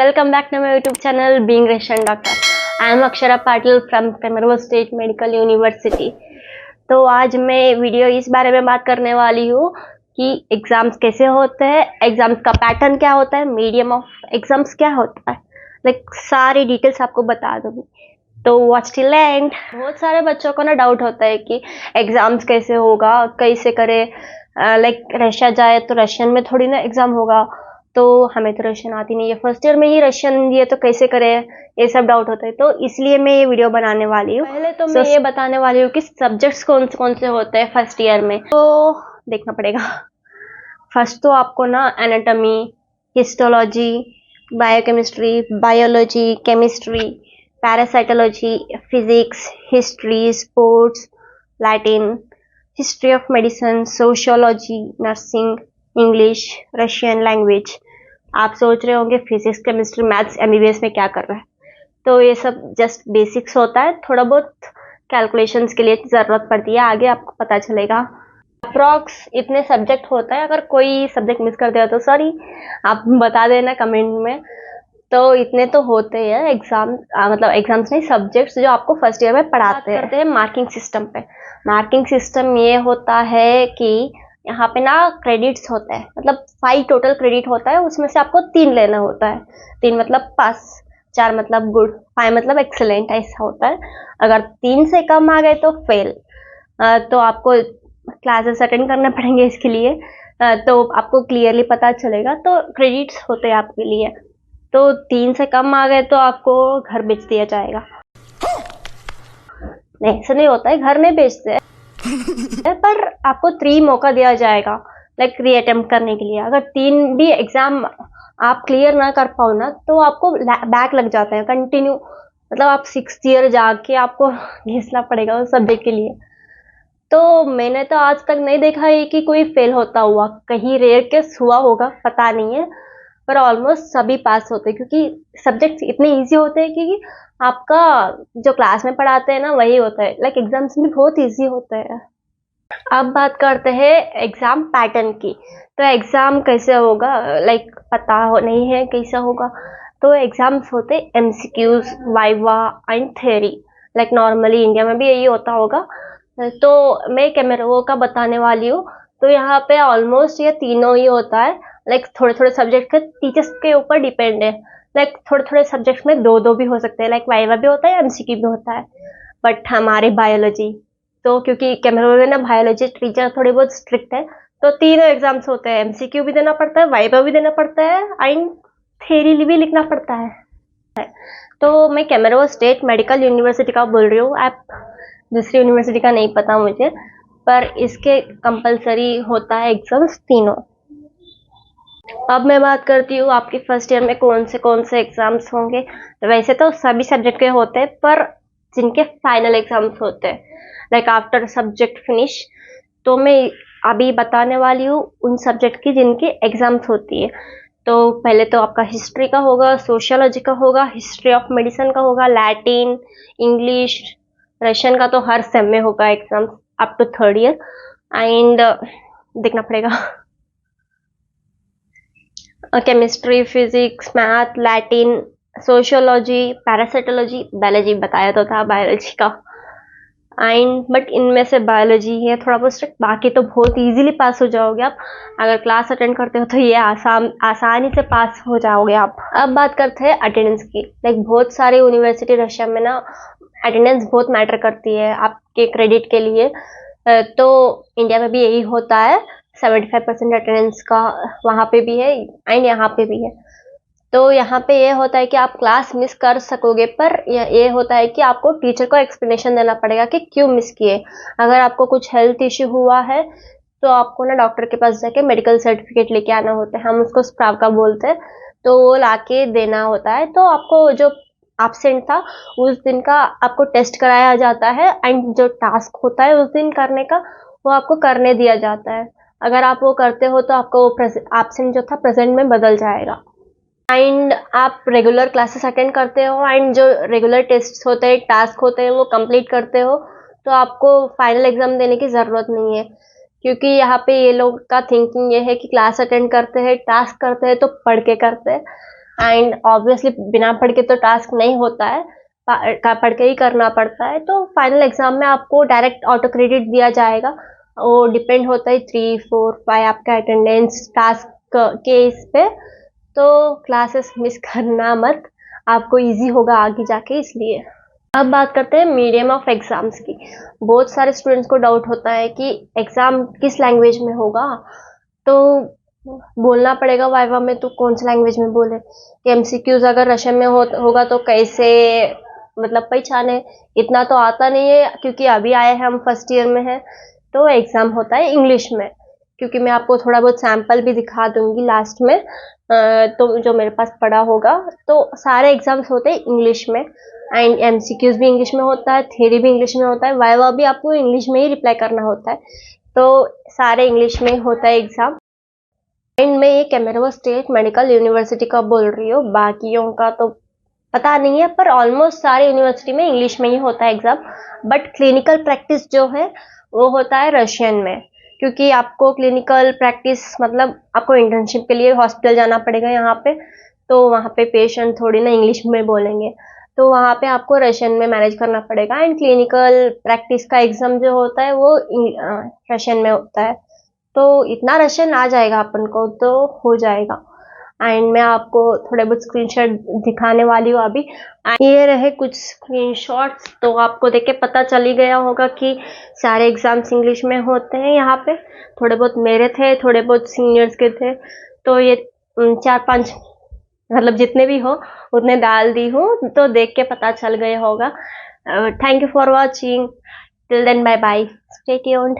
welcome back to my YouTube channel Being Russian Doctor. I am Akshara Patil from Kemerovo State Medical University. तो आज मैं video इस बारे में बात करने वाली हूँ कि एग्जाम्स कैसे होते हैं, एग्जाम्स का पैटर्न क्या होता है, मीडियम ऑफ एग्जाम्स क्या होता है, लाइक सारी डिटेल्स आपको बता दूंगी. तो वॉच टिल एंड. बहुत सारे बच्चों को ना डाउट होता है कि एग्जाम्स कैसे होगा, कैसे करे, लाइक रशिया जाए तो रशियन में थोड़ी ना एग्जाम होगा, तो हमें तो रशियन आती नहीं है, फर्स्ट ईयर में ही रशियन दिए तो कैसे करें, ये सब डाउट होता है. तो इसलिए मैं ये वीडियो बनाने वाली हूँ. पहले तो मैं ये बताने वाली हूँ कि सब्जेक्ट्स कौन से होते हैं फर्स्ट ईयर में, तो देखना पड़ेगा. फर्स्ट तो आपको ना anatomy, histology, biochemistry, biology, chemistry, parasitology, physics, history, sports, Latin, history of medicine, sociology, nursing, English, Russian language. आप सोच रहे होंगे फिजिक्स, केमिस्ट्री, मैथ्स एमबीबीएस में क्या कर रहा है, तो ये सब जस्ट बेसिक्स होता है. थोड़ा बहुत कैलकुलेशंस के लिए ज़रूरत पड़ती है, आगे आपको पता चलेगा. अप्रॉक्स इतने सब्जेक्ट होता है, अगर कोई सब्जेक्ट मिस कर दिया तो सॉरी, आप बता देना कमेंट में. तो इतने तो होते हैं एग्जाम, मतलब एग्जाम्स नहीं, सब्जेक्ट्स जो आपको फर्स्ट ईयर में पढ़ाते हैं. मार्किंग सिस्टम पे, मार्किंग सिस्टम ये होता है कि यहाँ पे ना क्रेडिट्स होता है, मतलब 5 टोटल क्रेडिट होता है, उसमें से आपको 3 लेना होता है. 3 मतलब पास, 4 मतलब गुड, 5 मतलब एक्सेलेंट, ऐसा होता है. अगर 3 से कम आ गए तो फेल. तो आपको क्लासेस अटेंड करने पड़ेंगे इसके लिए, तो आपको क्लियरली पता चलेगा. तो क्रेडिट्स होते हैं आपके लिए. तो 3 से कम आ गए तो आपको घर बेच दिया जाएगा. नहीं, ऐसा नहीं होता है, घर नहीं बेचते हैं, पर आपको 3 मौका दिया जाएगा लाइक री अटेम्प्ट करने के लिए. अगर 3 भी एग्जाम आप क्लियर ना कर पाओ ना, तो आपको बैक लग जाता है कंटिन्यू, मतलब आप 6th ईयर जाके आपको घिसना पड़ेगा उस सब्जेक्ट के लिए. तो मैंने तो आज तक नहीं देखा है कि कोई फेल होता हुआ, कहीं रेयर केस हुआ होगा, पता नहीं है, पर ऑलमोस्ट सभी पास होते हैं, क्योंकि सब्जेक्ट्स इतने इजी होते हैं कि आपका जो क्लास में पढ़ाते हैं ना वही होता है. लाइक एग्जाम्स भी बहुत इजी होते हैं. अब बात करते हैं एग्जाम पैटर्न की. तो एग्जाम कैसे होगा, लाइक पता हो नहीं है कैसा होगा. तो एग्जाम्स होते MCQs, viva and theory. Like normally India में भी यही होता होगा. तो मैं केमेरोवो का बताने वाली हूँ. तो यहाँ पे ऑलमोस्ट ये तीनों ही होता है. लाइक थोड़े थोड़े सब्जेक्ट के टीचर्स के ऊपर डिपेंड है. लाइक थोड़े थोड़े सब्जेक्ट्स में 2 भी हो सकते हैं, लाइक वाइवा भी होता है, एमसीक्यू भी होता है. बट हमारे बायोलॉजी, तो क्योंकि केमेरोवो में ना बायोलॉजी टीचर थोड़ी बहुत स्ट्रिक्ट है, तो तीनों एग्जाम्स होते हैं. एमसीक्यू भी देना पड़ता है, वाइवा भी देना पड़ता है, एंड थ्योरी भी लिखना पड़ता है. तो मैं केमेरोवो स्टेट मेडिकल यूनिवर्सिटी का बोल रही हूँ, आप दूसरी यूनिवर्सिटी का नहीं पता मुझे, पर इसके कंपलसरी होता है एग्जाम्स तीनों. अब मैं बात करती हूँ आपकी फर्स्ट ईयर में कौन से एग्जाम्स होंगे. वैसे तो सभी सब्जेक्ट के होते हैं, पर जिनके फाइनल एग्जाम्स होते हैं लाइक आफ्टर सब्जेक्ट फिनिश, तो मैं अभी बताने वाली हूँ उन सब्जेक्ट की जिनकी एग्जाम्स होती है. तो पहले तो आपका हिस्ट्री का होगा, सोशियोलॉजी का होगा, हिस्ट्री ऑफ मेडिसिन का होगा, लैटिन, इंग्लिश, रशियन का तो हर सेम में होगा exams up to 3rd year. And देखना पड़ेगा chemistry, physics, math, Latin, sociology, parasitology, biology बताया तो था बायोलॉजी का. एंड बट इनमें से बायोलॉजी है थोड़ा बहुत स्ट्रिक्ट, बाकी तो बहुत इजीली पास हो जाओगे आप. अगर क्लास अटेंड करते हो तो ये आसानी से पास हो जाओगे आप. अब बात करते हैं अटेंडेंस की. लाइक बहुत सारे यूनिवर्सिटी रशिया में ना अटेंडेंस बहुत मैटर करती है आपके क्रेडिट के लिए. तो इंडिया में भी यही होता है, 75% अटेंडेंस का वहाँ पे भी है एंड यहाँ पे भी है. तो यहाँ पे ये होता है कि आप क्लास मिस कर सकोगे, पर ये होता है कि आपको टीचर को एक्सप्लेनेशन देना पड़ेगा कि क्यों मिस किए. अगर आपको कुछ हेल्थ इश्यू हुआ है तो आपको ना डॉक्टर के पास जाके मेडिकल सर्टिफिकेट लेके आना होता है, हम उसको स्प्रावका बोलते हैं. तो वो लाके देना होता है. तो आपको जो एब्सेंट था उस दिन का आपको टेस्ट कराया जाता है, एंड जो टास्क होता है उस दिन करने का वो आपको करने दिया जाता है. अगर आप वो करते हो तो आपको एब्सेंट जो था प्रेजेंट में बदल जाएगा. एंड आप रेगुलर क्लासेस अटेंड करते हो, एंड जो रेगुलर टेस्ट होते हैं, टास्क होते हैं, वो कंप्लीट करते हो, तो आपको फाइनल एग्जाम देने की ज़रूरत नहीं है. क्योंकि यहाँ पे ये लोग का थिंकिंग ये है कि क्लास अटेंड करते हैं, टास्क करते हैं तो पढ़ के करते हैं, एंड ऑब्वियसली बिना पढ़ के तो टास्क नहीं होता है, पढ़ के ही करना पड़ता है। तो फाइनल एग्जाम में आपको डायरेक्ट ऑटो क्रेडिट दिया जाएगा, वो डिपेंड होता है 3, 4, 5 आपका अटेंडेंस टास्क के इस पे। तो क्लासेस मिस करना मत, आपको इजी होगा आगे जाके इसलिए। अब बात करते हैं मीडियम ऑफ एग्जाम्स की। बहुत सारे स्टूडेंट्स को डाउट होता है कि एग्जाम किस लैंग्वेज में होगा, तो बोलना पड़ेगा वाइवा में, तो कौन सी लैंग्वेज में बोले। एमसीक्यूज अगर रशियन में होगा तो कैसे मतलब पहचाने, इतना तो आता नहीं है क्योंकि अभी आए हैं हम फर्स्ट ईयर में है। तो एग्जाम होता है इंग्लिश में, क्योंकि मैं आपको थोड़ा बहुत सैंपल भी दिखा दूंगी लास्ट में, तो जो मेरे पास पड़ा होगा। तो सारे एग्जाम्स होते हैं इंग्लिश में, एंड एमसीक्यूज भी इंग्लिश में होता है, थ्योरी भी इंग्लिश में होता है, वाइवा भी आपको इंग्लिश में ही रिप्लाई करना होता है। तो सारे इंग्लिश में होता है एग्जाम। एंड मैं ये कैमरवा स्टेट मेडिकल यूनिवर्सिटी का बोल रही हूँ, बाकियों का तो पता नहीं है, पर ऑलमोस्ट सारे यूनिवर्सिटी में इंग्लिश में ही होता है एग्जाम। बट क्लिनिकल प्रैक्टिस जो है वो होता है रशियन में, क्योंकि आपको क्लिनिकल प्रैक्टिस मतलब आपको इंटर्नशिप के लिए हॉस्पिटल जाना पड़ेगा यहाँ पे, तो वहाँ पे पेशेंट थोड़ी ना इंग्लिश में बोलेंगे, तो वहाँ पे आपको रशियन में मैनेज करना पड़ेगा। एंड क्लिनिकल प्रैक्टिस का एग्जाम जो होता है वो रशियन में होता है। तो इतना रशियन आ जाएगा अपन को तो हो जाएगा। एंड मैं आपको थोड़े बहुत स्क्रीनशॉट दिखाने वाली हूँ अभी। ये रहे कुछ स्क्रीनशॉट्स, तो आपको देख के पता चल ही गया होगा कि सारे एग्जाम्स इंग्लिश में होते हैं यहाँ पे। थोड़े बहुत मेरे थे, थोड़े बहुत सीनियर्स के थे, तो ये 4-5 मतलब जितने भी हो उतने डाल दी हूँ, तो देख के पता चल गया होगा। Thank you for watching, till then bye bye, stay tuned.